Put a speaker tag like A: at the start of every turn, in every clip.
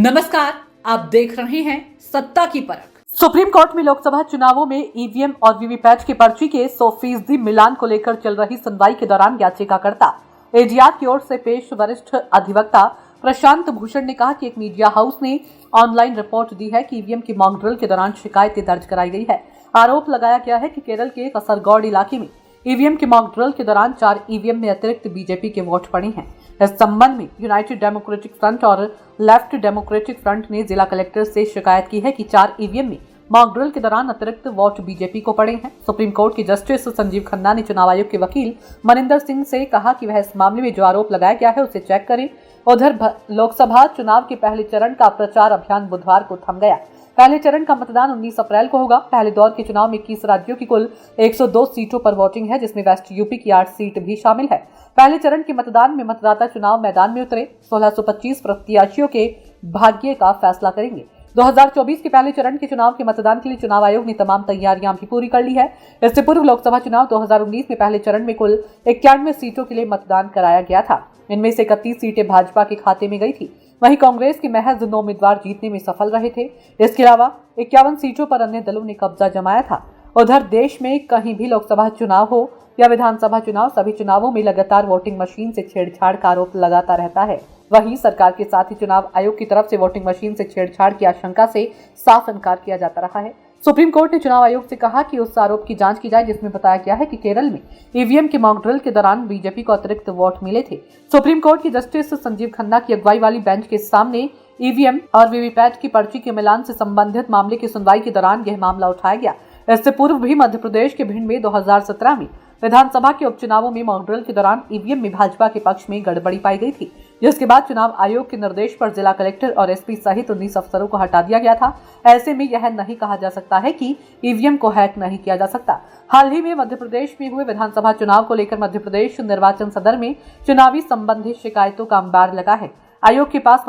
A: नमस्कार, आप देख रहे हैं सत्ता की परख।
B: सुप्रीम कोर्ट में लोकसभा चुनावों में ईवीएम और वीवीपैट की पर्ची के 100% मिलान को लेकर चल रही सुनवाई के दौरान याचिकाकर्ता एडीआर की ओर से पेश वरिष्ठ अधिवक्ता प्रशांत भूषण ने कहा कि एक मीडिया हाउस ने ऑनलाइन रिपोर्ट दी है कि ईवीएम की मॉक ड्रिल के दौरान शिकायतें दर्ज कराई गई है। आरोप लगाया गया है कि केरल के कसरगोड इलाके में ईवीएम की मॉक ड्रिल के दौरान 4 ईवीएम में अतिरिक्त बीजेपी के वोट पड़े हैं। इस संबंध में यूनाइटेड डेमोक्रेटिक फ्रंट और लेफ्ट डेमोक्रेटिक फ्रंट ने जिला कलेक्टर से शिकायत की है कि 4 ईवीएम में मॉक ड्रिल के दौरान अतिरिक्त वोट बीजेपी को पड़े हैं। सुप्रीम कोर्ट के जस्टिस संजीव खन्ना ने चुनाव आयोग के वकील मनिंदर सिंह से कहा कि वह इस मामले में जो आरोप लगाया गया है उसे चेक करें। उधर लोकसभा चुनाव के पहले चरण का प्रचार अभियान बुधवार को थम गया। पहले चरण का मतदान 19 अप्रैल को होगा। पहले दौर के चुनाव में 21 राज्यों की कुल 102 सीटों पर वोटिंग है, जिसमें वेस्ट यूपी की 8 सीट भी शामिल है। पहले चरण के मतदान में मतदाता चुनाव मैदान में उतरे 1625 प्रत्याशियों के भाग्य का फैसला करेंगे। 2024 के पहले चरण के चुनाव के मतदान के लिए चुनाव आयोग ने तमाम तैयारियां भी पूरी कर ली है। इससे पूर्व लोकसभा चुनाव 2019 में पहले चरण में कुल 91 सीटों के लिए मतदान कराया गया था। इनमें से 31 सीटें भाजपा के खाते में गई थी। वहीं कांग्रेस के महज 9 उम्मीदवार जीतने में सफल रहे थे। इसके अलावा 51 सीटों पर अन्य दलों ने कब्जा जमाया था। उधर देश में कहीं भी लोकसभा चुनाव हो या विधानसभा चुनाव, सभी चुनावों में लगातार वोटिंग मशीन से छेड़छाड़ का आरोप लगाता रहता है। वहीं सरकार के साथ ही चुनाव आयोग की तरफ से वोटिंग मशीन से छेड़छाड़ की आशंका से साफ इनकार किया जाता रहा है। सुप्रीम कोर्ट ने चुनाव आयोग से कहा कि उस आरोप की जांच की जाए जिसमें बताया गया है कि केरल में ईवीएम के मॉक ड्रिल के दौरान बीजेपी को अतिरिक्त वोट मिले थे। सुप्रीम कोर्ट के जस्टिस संजीव खन्ना की अगुवाई वाली बेंच के सामने ईवीएम और वीवीपैट की पर्ची के मिलान से संबंधित मामले की सुनवाई के दौरान यह मामला उठाया गया। इससे पूर्व भी मध्य प्रदेश के भिंड में 2017 में विधानसभा के उपचुनावों में मॉक ड्रिल के दौरान ईवीएम में भाजपा के पक्ष में गड़बड़ी पाई गई थी, जिसके बाद चुनाव आयोग के निर्देश पर जिला कलेक्टर और एसपी सहित 19 अफसरों को हटा दिया गया था। ऐसे में यह नहीं कहा जा सकता है कि ईवीएम को हैक नहीं किया जा सकता। हाल ही में मध्य प्रदेश में हुए विधानसभा चुनाव को लेकर मध्य प्रदेश निर्वाचन सदन में चुनावी संबंधित शिकायतों का अंबार लगा है। आयोग के पास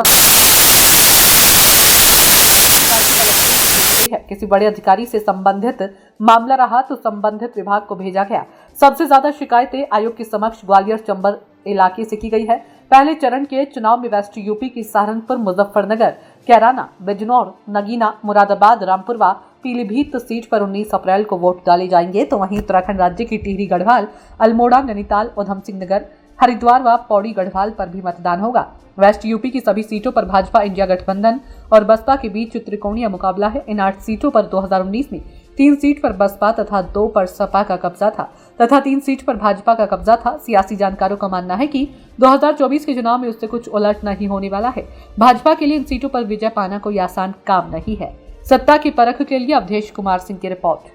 B: किसी बड़े अधिकारी से संबंधित मामला रहा तो संबंधित विभाग को भेजा गया। सबसे ज्यादा शिकायतें आयोग के समक्ष ग्वालियर चंबल इलाके से की गई है। पहले चरण के चुनाव में वेस्ट यूपी की सहारनपुर, मुजफ्फरनगर, कैराना, बिजनौर, नगीना, मुरादाबाद, रामपुरवा, पीलीभीत सीट पर 19 अप्रैल को वोट डाले जाएंगे। तो वहीं उत्तराखंड राज्य की टिहरी गढ़वाल, अल्मोड़ा, नैनीताल, उधम सिंह नगर, हरिद्वार व पौड़ी गढ़वाल पर भी मतदान होगा। वेस्ट यूपी की सभी सीटों पर भाजपा इंडिया गठबंधन और बसपा के बीच त्रिकोणीय मुकाबला है। इन 8 सीटों पर 2019 में 3 सीट पर बसपा तथा 2 पर सपा का कब्जा था तथा 3 सीट पर भाजपा का कब्जा था। सियासी जानकारों का मानना है कि 2024 के चुनाव में उससे कुछ उलट नहीं होने वाला है। भाजपा के लिए इन सीटों पर विजय पाना कोई आसान काम नहीं है। सत्ता की परख के लिए अवधेश कुमार सिंह की रिपोर्ट।